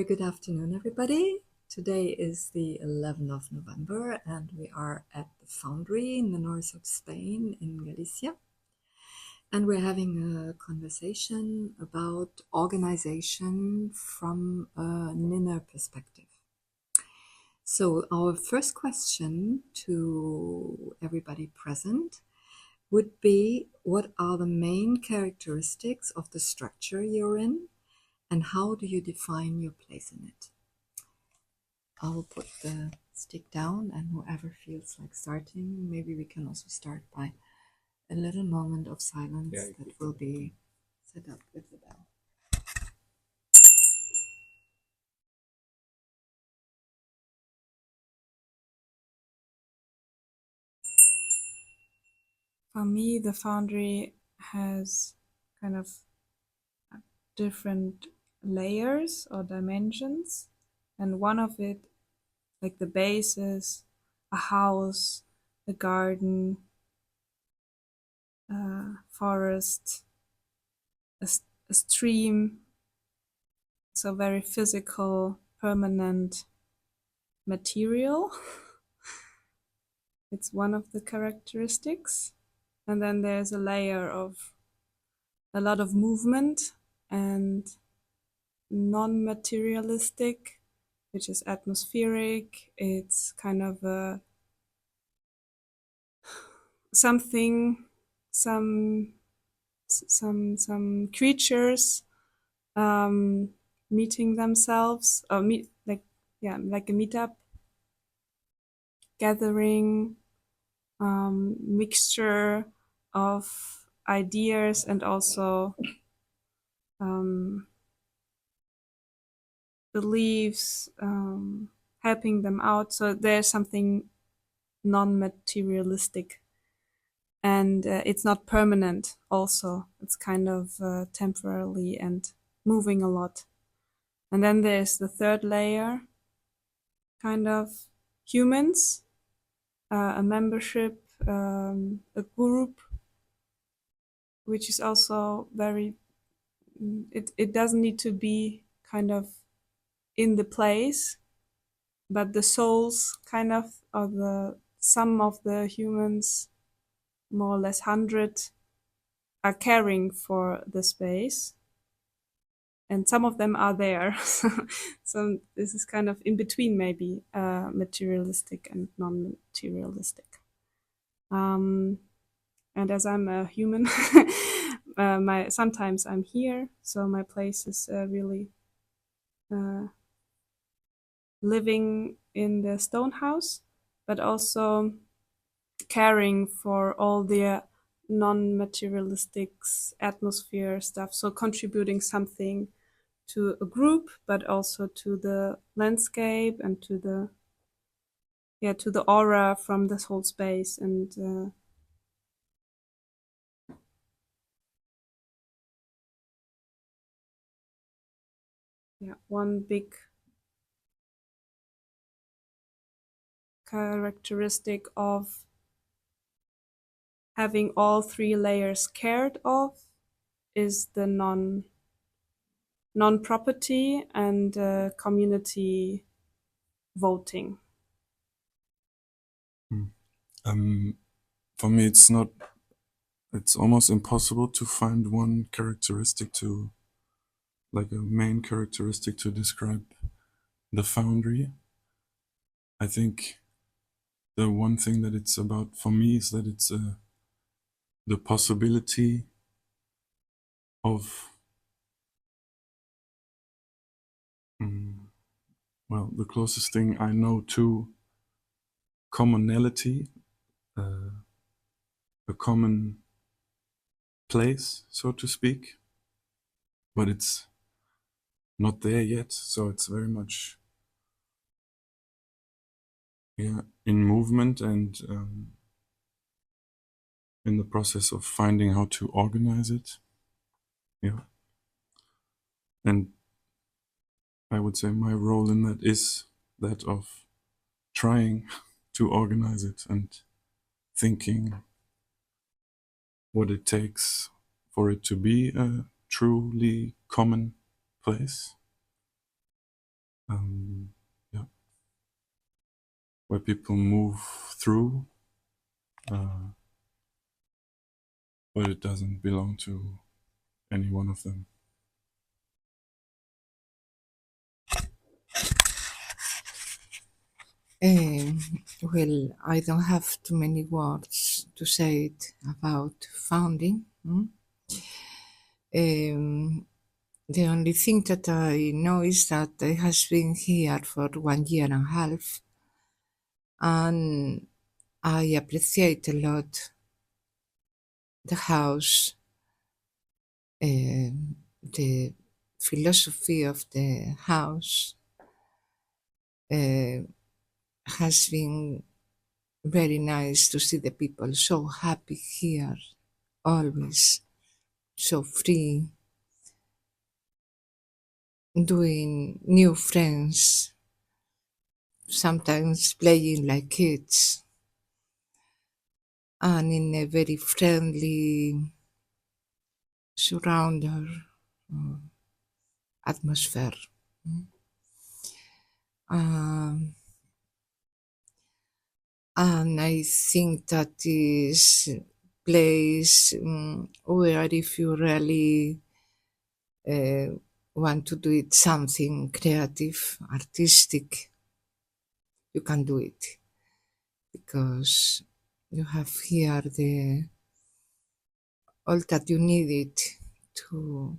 good afternoon, everybody. Today is the 11th of November, and we are at the Foundry in the north of Spain in Galicia. And we're having a conversation about organization from an inner perspective. So our first question to everybody present would be, what are the main characteristics of the structure you're in? And how do you define your place in it? I will put the stick down, and whoever feels like starting, maybe we can also start by a little moment of silence that will be set up with the bell. For me, the Foundry has kind of different layers or dimensions, and one of it, like the base, is a house, a garden, a forest, a stream, so very physical, permanent material. It's one of the characteristics. And then there's a layer of a lot of movement and non-materialistic, which is atmospheric. It's kind of something, some creatures meeting themselves, or like a meetup, gathering, mixture of ideas, and also beliefs, helping them out. So there's something non-materialistic, and it's not permanent. Also, it's kind of temporarily and moving a lot. And then there's the third layer, kind of humans, a membership, a group, which is also very, it doesn't need to be kind of in the place, but the souls kind of, or the some of the humans, more or less 100, are caring for the space, and some of them are there. So this is kind of in between, maybe materialistic and non-materialistic. And as I'm a human, sometimes I'm here, so my place is really living in the stone house, but also caring for all the non-materialistic atmosphere stuff. So contributing something to a group, but also to the landscape and to the aura from this whole space. And one big characteristic of having all three layers cared of is the non-property and community voting. For me, it's almost impossible to find one characteristic like a main characteristic to describe the Foundry. I think the one thing that it's about for me is that it's the possibility of, the closest thing I know to commonality, a common place, so to speak, but it's not there yet, so it's very much in movement and in the process of finding how to organize it. And I would say my role in that is that of trying to organize it and thinking what it takes for it to be a truly common place. yeah, where people move through, but it doesn't belong to any one of them. Well, I don't have too many words to say it about founding. The only thing that I know is that I has been here for 1 year and a half, and I appreciate a lot the house, the philosophy of the house has been very nice to see the people so happy here, always so free, doing new friends, sometimes playing like kids, and in a very friendly surrounder atmosphere. And I think that is place where if you really want to do it something creative, artistic, you can do it, because you have here all that you needed to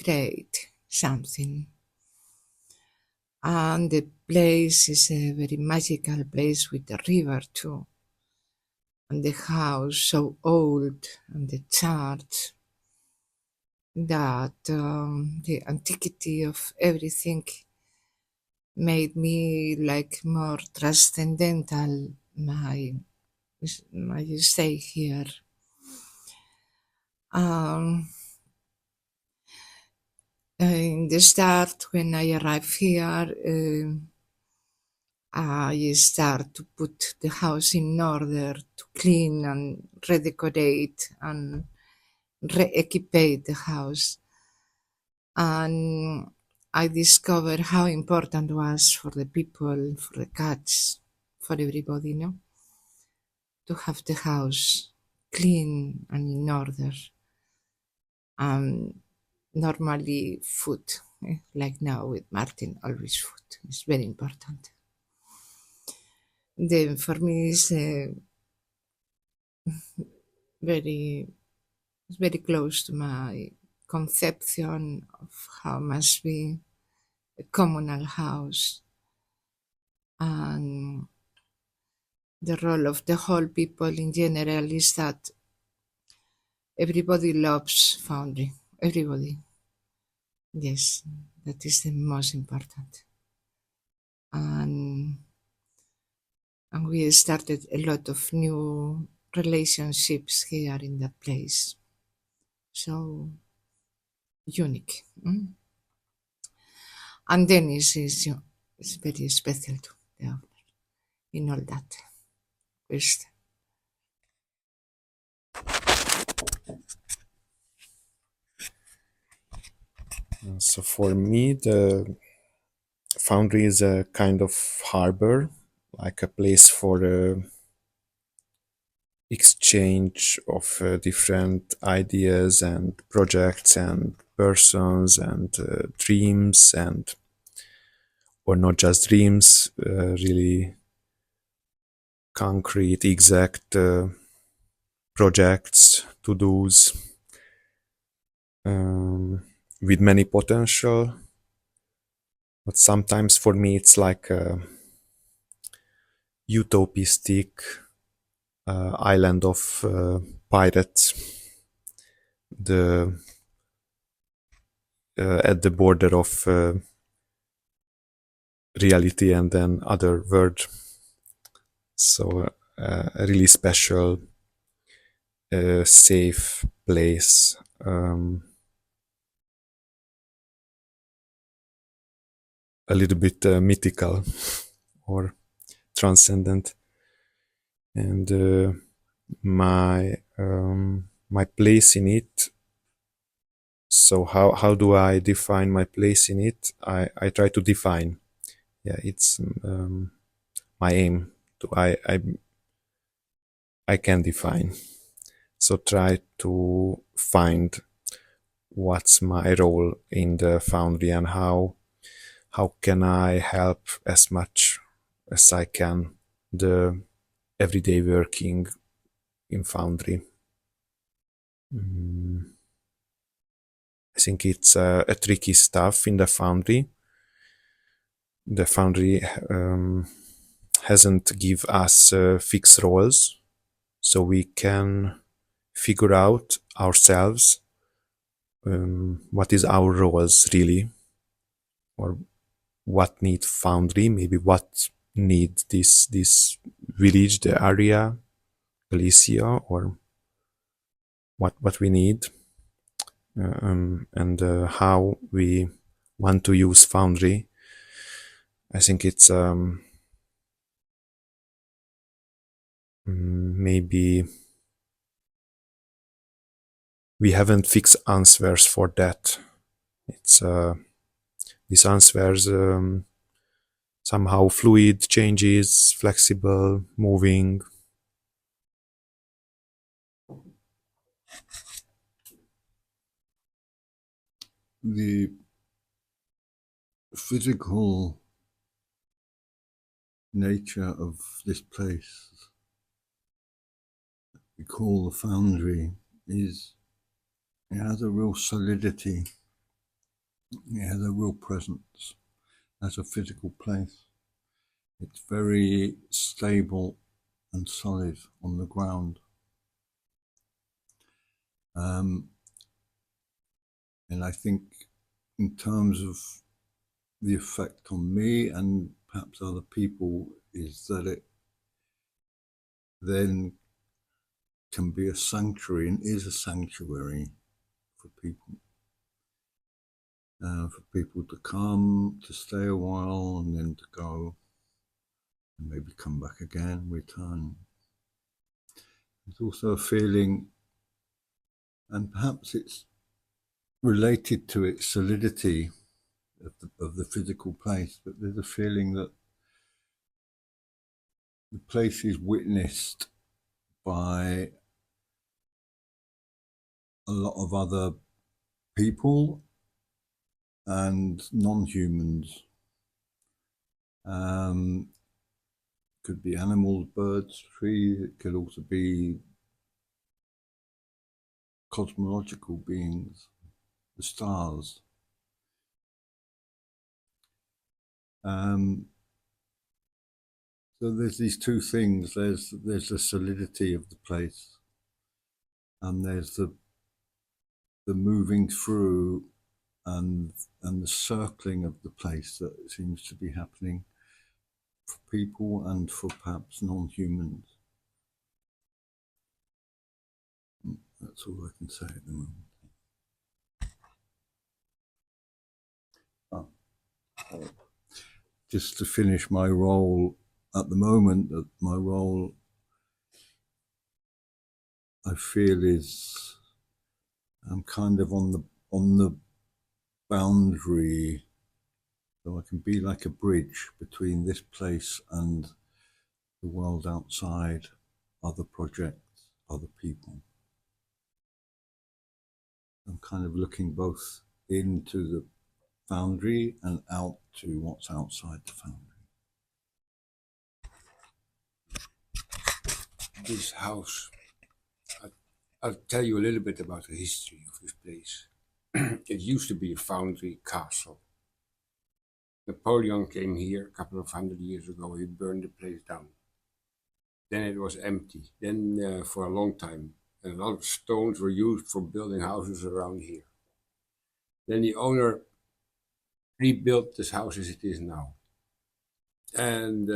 create something. And the place is a very magical place with the river too, and the house so old, and the church, that the antiquity of everything made me like more transcendental my stay here. In the start, when I arrived here, I start to put the house in order, to clean and redecorate and re-equipate the house. And I discovered how important it was for the people, for the cats, for everybody, to have the house clean and in order. Normally food, like now with Martin, always food is very important. Then for me is very close to my conception of how must be a communal house, and the role of the whole people in general is that everybody loves Foundry. Everybody. Yes, that is the most important. And we started a lot of new relationships here in that place. So unique. And Dennis is very special too, the owner, in all that. First. So for me, the Foundry is a kind of harbor, like a place for exchange of different ideas and projects and persons and dreams, and or not just dreams, really concrete, exact projects, to-dos, with many potential. But sometimes for me it's like a utopistic island of pirates, at the border of reality and then other world. So a really special, safe place. A little bit mythical or transcendent, and my place in it So how do I define my place in it? I try to define. Yeah, it's my aim. I can define. So try to find what's my role in the Foundry and how can I help as much as I can the everyday working in Foundry. I think it's a tricky stuff in the Foundry. The Foundry hasn't give us fixed roles, so we can figure out ourselves what is our roles really, or what need Foundry, maybe what need this village, the area, Galicia, or what we need, and how we want to use Foundry. I think it's maybe we haven't fixed answers for that. It's these answers somehow fluid, changes, flexible, moving. The physical nature of this place we call the Foundry is, it has a real solidity, it has a real presence as a physical place. It's very stable and solid on the ground. And I think in terms of the effect on me and perhaps other people is that it then can be a sanctuary and is a sanctuary for people. For people to come, to stay a while and then to go and maybe come back again, return. There's also a feeling, and perhaps it's related to its solidity of the physical place, but there's a feeling that the place is witnessed by a lot of other people and non-humans. Could be animals, birds, trees. It could also be cosmological beings, the stars. So there's these two things. There's the solidity of the place, and there's the moving through and the circling of the place that seems to be happening for people and for perhaps non-humans. That's all I can say at the moment. Just to finish my role at the moment, my role I feel is I'm kind of on the boundary, so I can be like a bridge between this place and the world outside, other projects, other people. I'm kind of looking both into the Foundry and out to what's outside the Foundry. This house, I'll tell you a little bit about the history of this place. It used to be a foundry castle. Napoleon came here a couple of 100 years ago. He burned the place down. Then it was empty. Then for a long time, a lot of stones were used for building houses around here. Then the owner rebuilt this house as it is now. And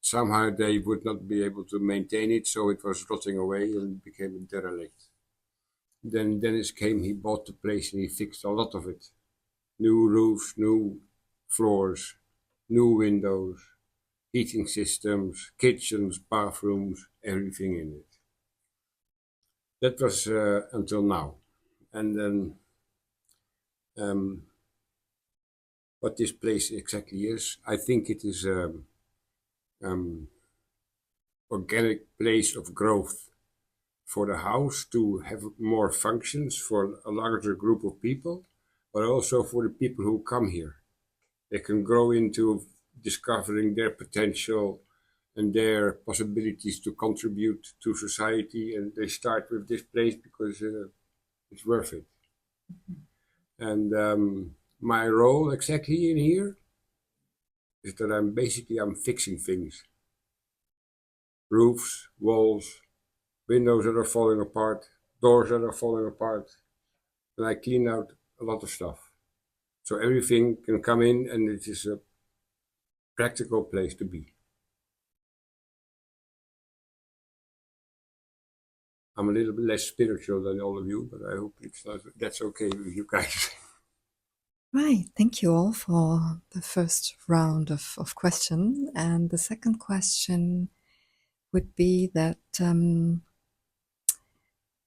somehow they would not be able to maintain it, so it was rotting away and became a derelict. Then Dennis came, he bought the place and he fixed a lot of it. New roofs, new floors, new windows, heating systems, kitchens, bathrooms, everything in it. That was until now. And then what this place exactly is, I think it is organic place of growth for the house to have more functions for a larger group of people, but also for the people who come here. They can grow into discovering their potential and their possibilities to contribute to society, and they start with this place because it's worth it. And my role exactly in here is that I'm fixing things. Roofs, walls, windows that are falling apart, doors that are falling apart, and I clean out a lot of stuff. So everything can come in and it is a practical place to be. I'm a little bit less spiritual than all of you, but I hope that's okay with you guys. Right, thank you all for the first round of questions. And the second question would be that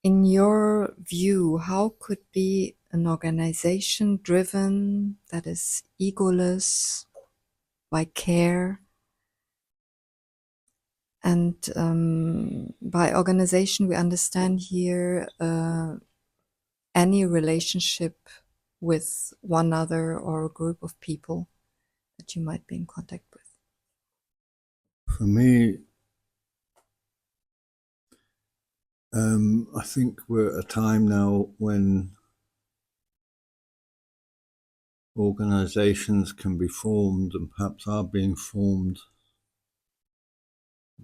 in your view, how could be an organization driven, that is egoless, by care? And by organization, we understand here any relationship with one other or a group of people that you might be in contact with. For me, I think we're at a time now when organizations can be formed, and perhaps are being formed,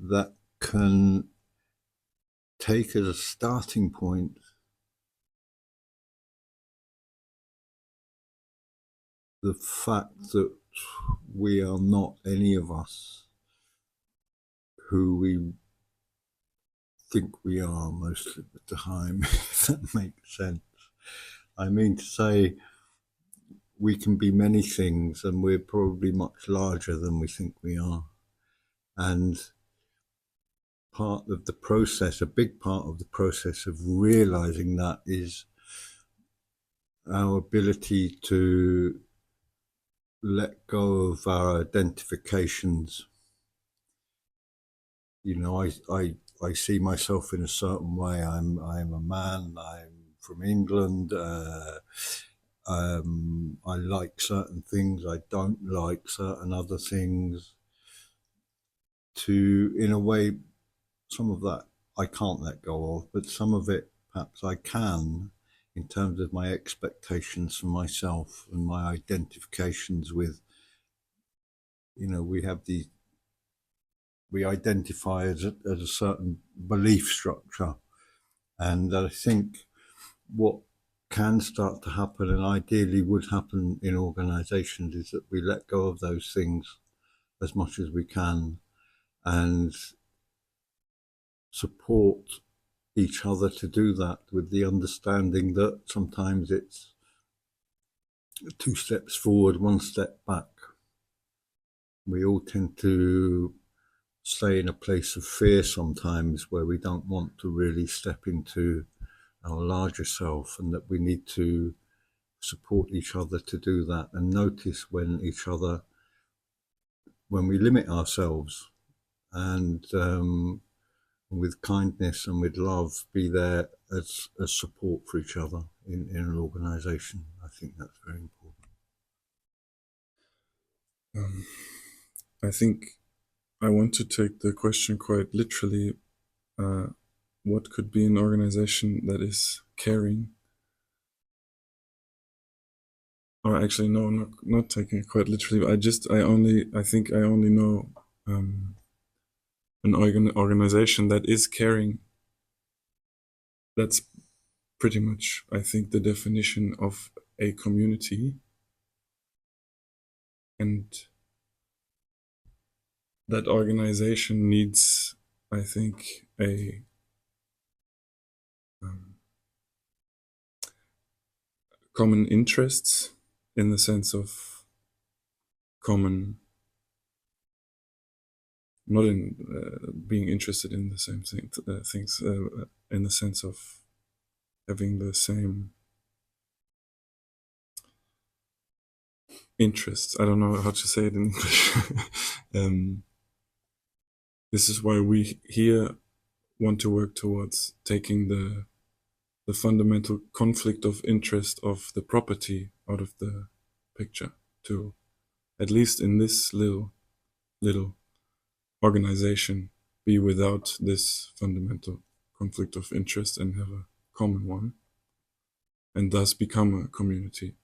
that can take as a starting point the fact that we are not any of us who we think we are most of the time, if that makes sense. I mean to say, we can be many things, and we're probably much larger than we think we are. And part of the process, a big part of the process of realizing that, is our ability to let go of our identifications. You know, I see myself in a certain way. I'm a man. I'm from England. I like certain things. I don't like certain other things. In a way, some of that I can't let go of, but some of it perhaps I can, in terms of my expectations for myself and my identifications with, you know, we identify as a certain belief structure. And I think what can start to happen, and ideally would happen in organizations, is that we let go of those things as much as we can and support each other to do that, with the understanding that sometimes it's 2 steps forward, 1 step back. We all tend to stay in a place of fear sometimes, where we don't want to really step into our larger self, and that we need to support each other to do that, and notice when we limit ourselves, and with kindness and with love, be there as support for each other in an organization. I think that's very important. I think I want to take the question quite literally. What could be an organization that is caring? Or actually, no, not taking it quite literally. I think I only know an organization that is caring. That's pretty much, I think, the definition of a community. And that organization needs, I think, a common interests, in the sense of common, not in being interested in the same things, in the sense of having the same interests. I don't know how to say it in English. This is why we here want to work towards taking the fundamental conflict of interest of the property out of the picture, to at least in this little organization be without this fundamental conflict of interest and have a common one, and thus become a community.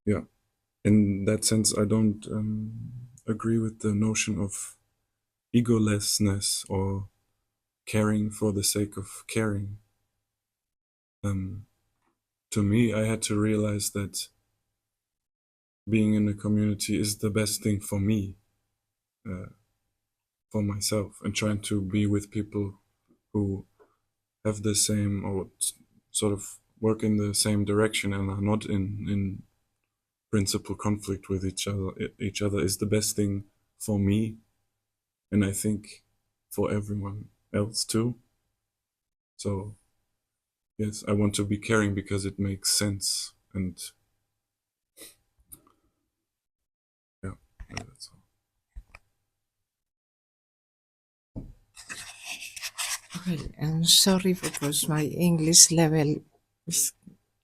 Yeah, in that sense, I don't agree with the notion of egolessness or caring for the sake of caring. To me, I had to realize that being in a community is the best thing for me, for myself, and trying to be with people who have the same, or sort of work in the same direction and are not in principal conflict with each other is the best thing for me, and I think for everyone else too. So yes, I want to be caring because it makes sense, and yeah, that's all. Well, I'm sorry because my English level is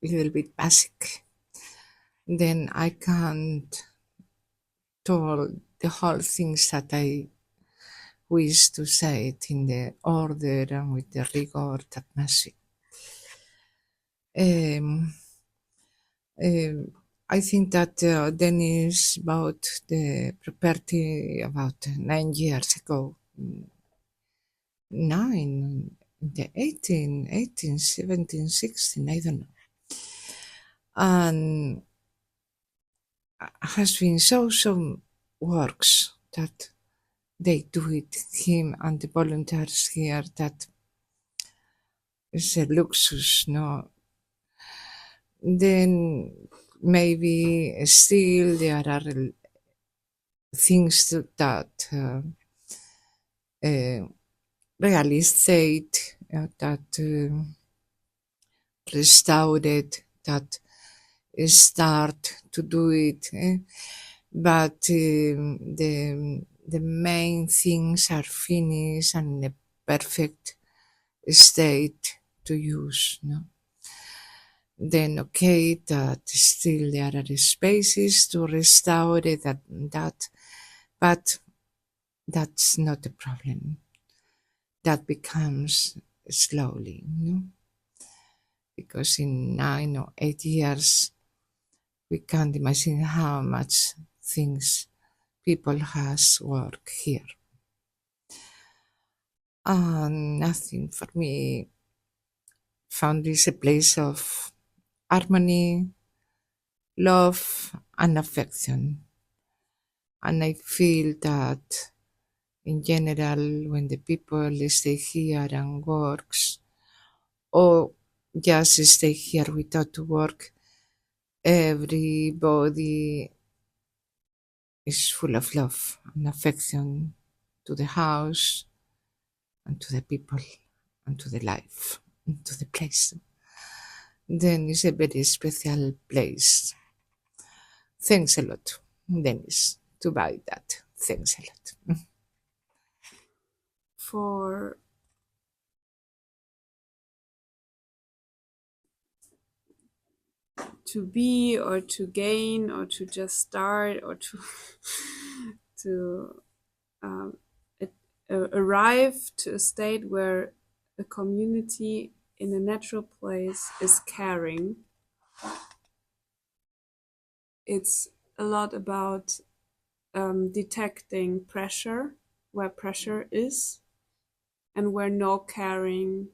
a little bit basic. Then I can't tell the whole things that I wish to say it in the order and with the rigor that must. I think that Dennis bought the property about 9 years ago. In the 18, 17, 16, I don't know. And has been so works that they do it, him and the volunteers here, that is a luxus, no? Then maybe still there are things that real estate that restored, that start to do it, but the main things are finished and in a perfect state to use, no? Then okay, that still there are spaces to restore it, that, but that's not a problem. That becomes slowly, no? Because in 9 or 8 years, we can't imagine how much things people has work here. And nothing for me. Foundry is a place of harmony, love, and affection. And I feel that in general, when the people stay here and works, or just stay here without work, everybody is full of love and affection to the house and to the people and to the life and to the place. Then it's a very special place. Thanks a lot, Dennis, to buy that. Thanks a lot. For to be or to gain or to just start or to to arrive to a state where a community in a natural place is caring. It's a lot about detecting pressure, where pressure is, and where no caring,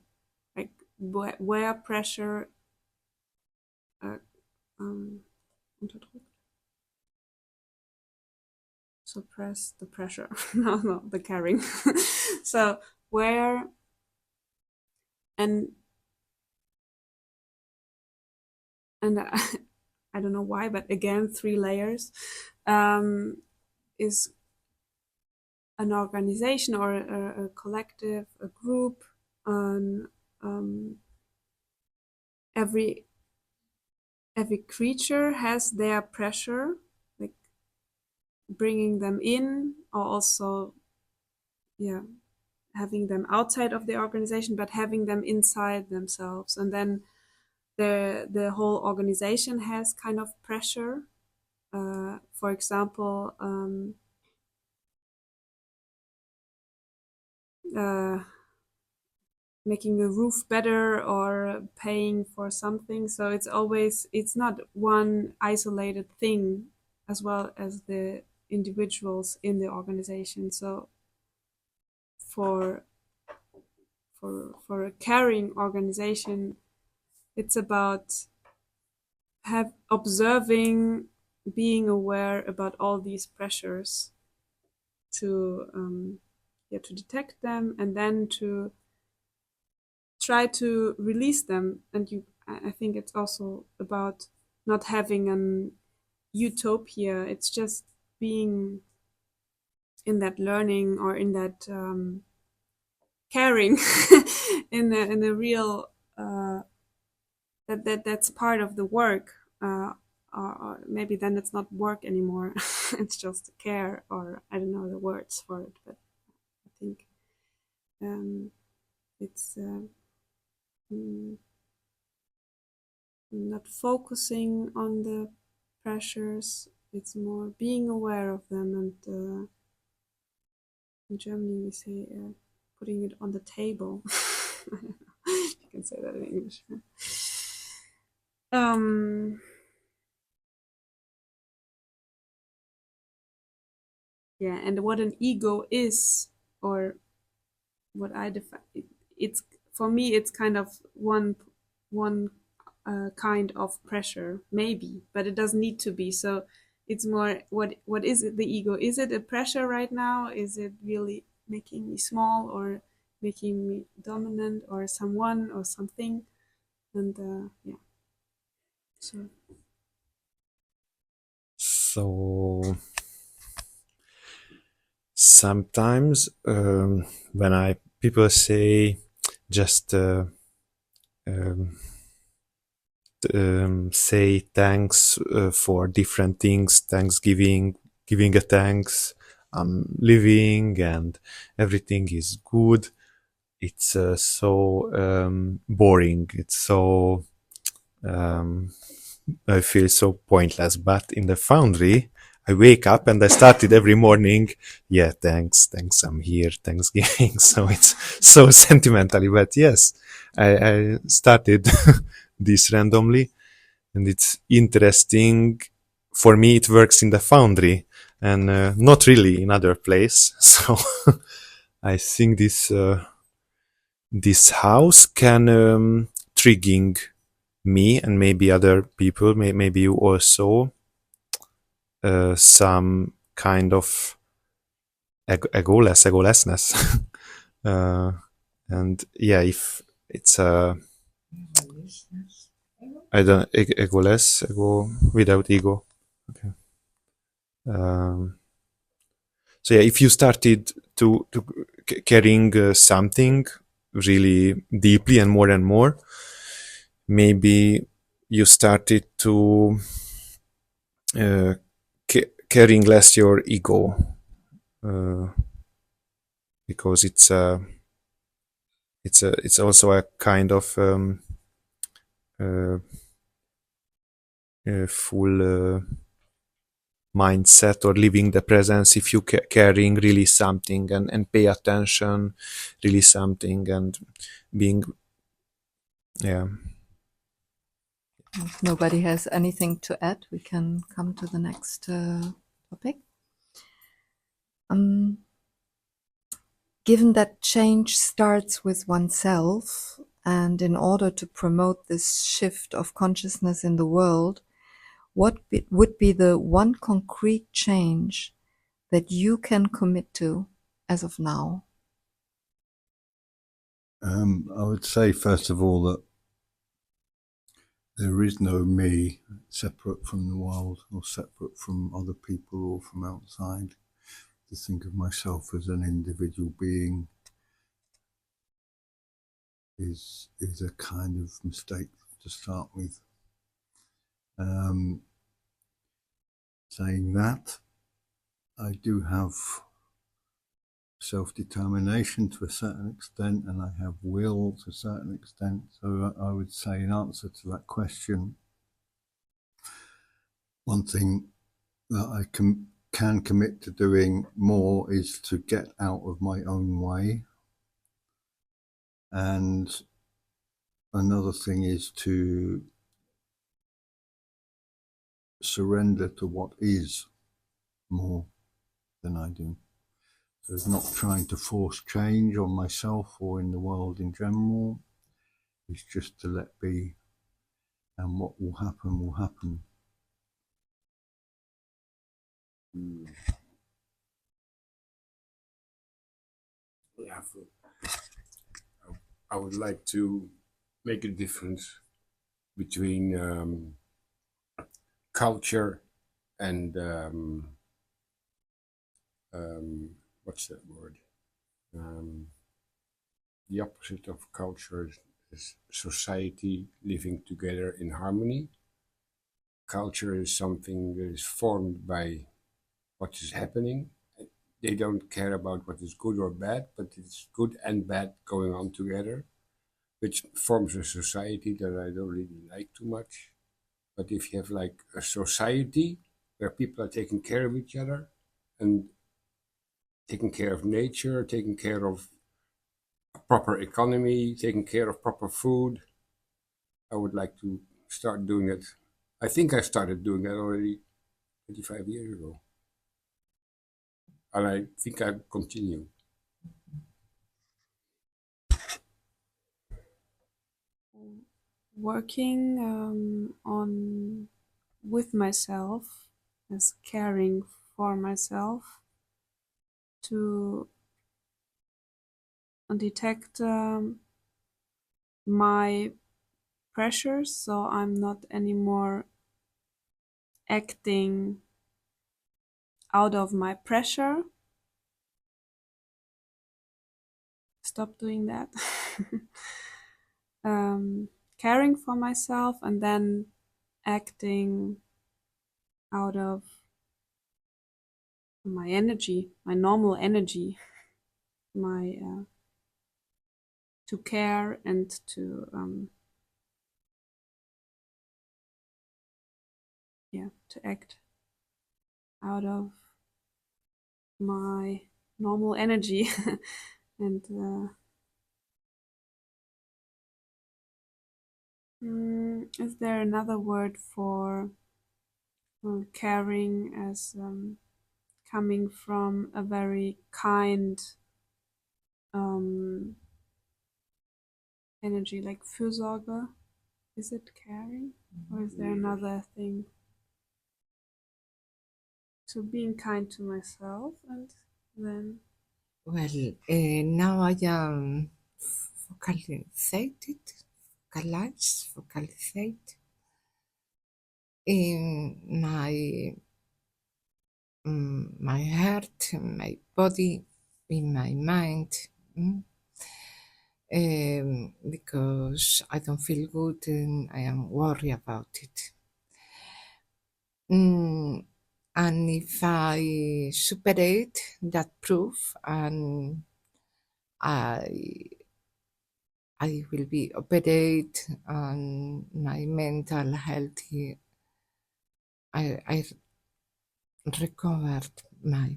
like where pressure suppress the pressure. no, the caring. So where and I don't know why, but again, 3 layers is an organization or a collective, a group, on every every creature has their pressure, like bringing them in, or also, yeah, having them outside of the organization, but having them inside themselves. And then the whole organization has kind of pressure. For example, making the roof better or paying for something. So it's not one isolated thing, as well as the individuals in the organization. So for a caring organization, it's about observing, being aware about all these pressures, to detect them, and then to try to release them. And I think it's also about not having an utopia. It's just being in that learning, or in that caring, in a real that's part of the work. Or maybe then it's not work anymore. It's just care, or I don't know the words for it, but I think it's not focusing on the pressures. It's more being aware of them, and in Germany we say putting it on the table. You can say that in English. Yeah, and what an ego is, or what I define, it's for me, it's kind of one kind of pressure, maybe, but it doesn't need to be. So it's more, what is it, the ego? Is it a pressure right now? Is it really making me small, or making me dominant, or someone, or something? And yeah, So sometimes when people say just say thanks for different things, Thanksgiving, giving a thanks, living, and everything is good. It's so boring. It's so I feel so pointless. But in the Foundry, I wake up and I started every morning. Yeah, thanks, I'm here, Thanksgiving. So it's so sentimentally, but yes, I started this randomly, and it's interesting. For me, it works in the Foundry, and not really in other place. So I think this house can triggering me, and maybe other people, maybe you also, some kind of egolessness. uh, and yeah, if it's I don't egoless, ego without ego. Okay. So yeah, if you started to carrying something really deeply and more, maybe you started to carrying less your ego, because it's also a kind of full mindset, or living the presence, if you carrying really something, and pay attention really something, and being, yeah. If nobody has anything to add, we can come to the next topic. Given that change starts with oneself, and in order to promote this shift of consciousness in the world, what would be the one concrete change that you can commit to as of now? I would say, first of all, that there is no me separate from the world, or separate from other people, or from outside. To think of myself as an individual being is a kind of mistake to start with. Saying that, I do have self-determination to a certain extent, and I have will to a certain extent. So I would say, in answer to that question, one thing that I can commit to doing more is to get out of my own way. And another thing is to surrender to what is more than I do. So it's not trying to force change on myself or in the world in general. It's just to let be, and what will happen will happen. Yeah, I would like to make a difference between culture and what's that word? The opposite of culture is society living together in harmony. Culture is something that is formed by what is happening. They don't care about what is good or bad, but it's good and bad going on together, which forms a society that I don't really like too much. But if you have like a society where people are taking care of each other and taking care of nature, taking care of a proper economy, taking care of proper food, I would like to start doing it. I think I started doing that already 25 years ago. And I think I continue. Working on with myself, as caring for myself, to detect my pressures, so I'm not anymore acting out of my pressure. Stop doing that. Caring for myself and then acting out of my energy, my normal energy, my to care and to act out of my normal energy. And is there another word for caring as coming from a very kind energy, like Fürsorge? Is it caring, or is there another thing? So being kind to myself, and then Well, now I am focalized in my heart, my body, in my mind, because I don't feel good and I am worried about it. And if I superate that proof, and I will be operate on my mental health, I recovered my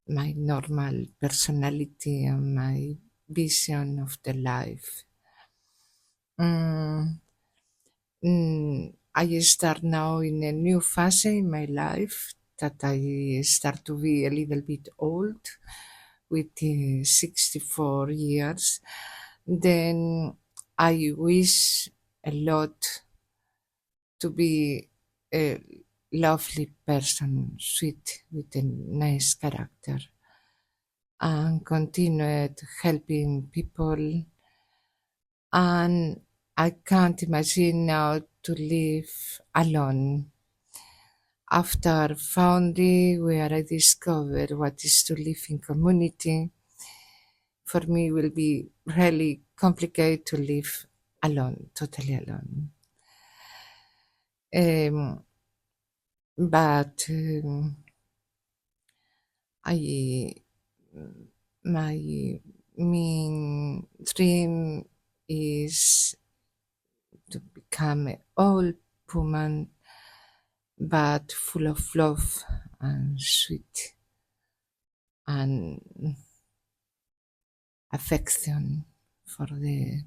normal personality and my vision of the life. I start now in a new phase in my life that I start to be a little bit old with 64 years. Then I wish a lot to be a lovely person, sweet, with a nice character, and continued helping people. And I can't imagine now to live alone. After Foundry, where I discovered what is to live in community, for me will be really complicated to live alone, totally alone. But I my main dream is to become an old woman, but full of love and sweet and affection for the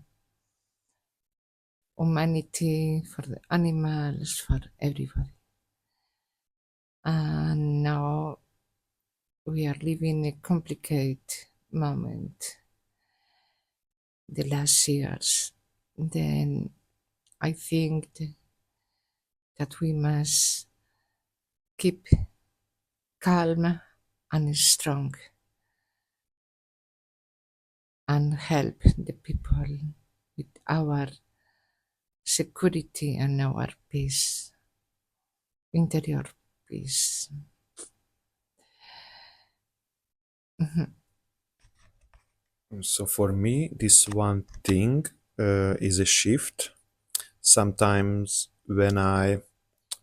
humanity, for the animals, for everybody. And now we are living a complicated moment the last years. Then I think that we must keep calm and strong and help the people with our security and our peace, interior peace. So for me, this one thing is a shift. Sometimes when I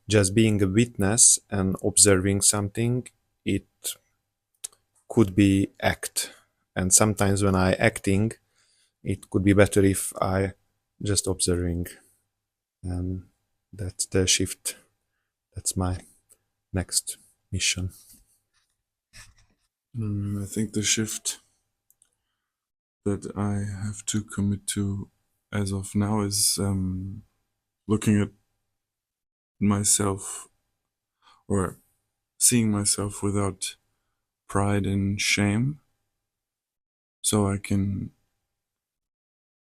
just being a witness and observing something, it could be act. And sometimes when I acting, it could be better if I just observing. And that's the shift. That's my next mission. I think the shift that I have to commit to as of now is looking at myself or seeing myself without pride and shame, so I can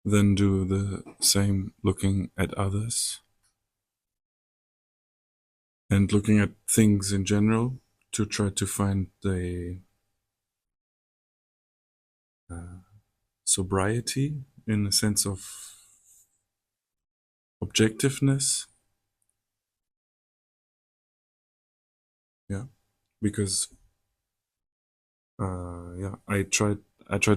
then do the same looking at others and looking at things in general to try to find the sobriety in a sense of objectiveness. Yeah, because I tried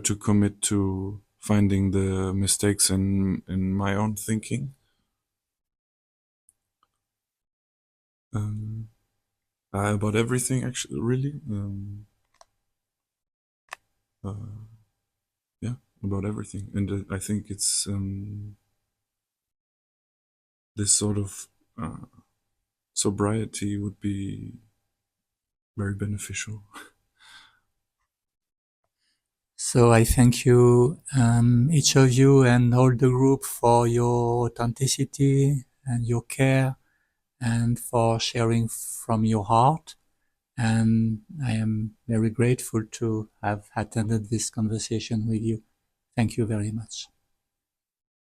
to commit to finding the mistakes in my own thinking. About everything, actually, really. Yeah, about everything, and I think it's this sort of sobriety would be very beneficial. So I thank you, each of you and all the group, for your authenticity and your care and for sharing from your heart. And I am very grateful to have attended this conversation with you. Thank you very much.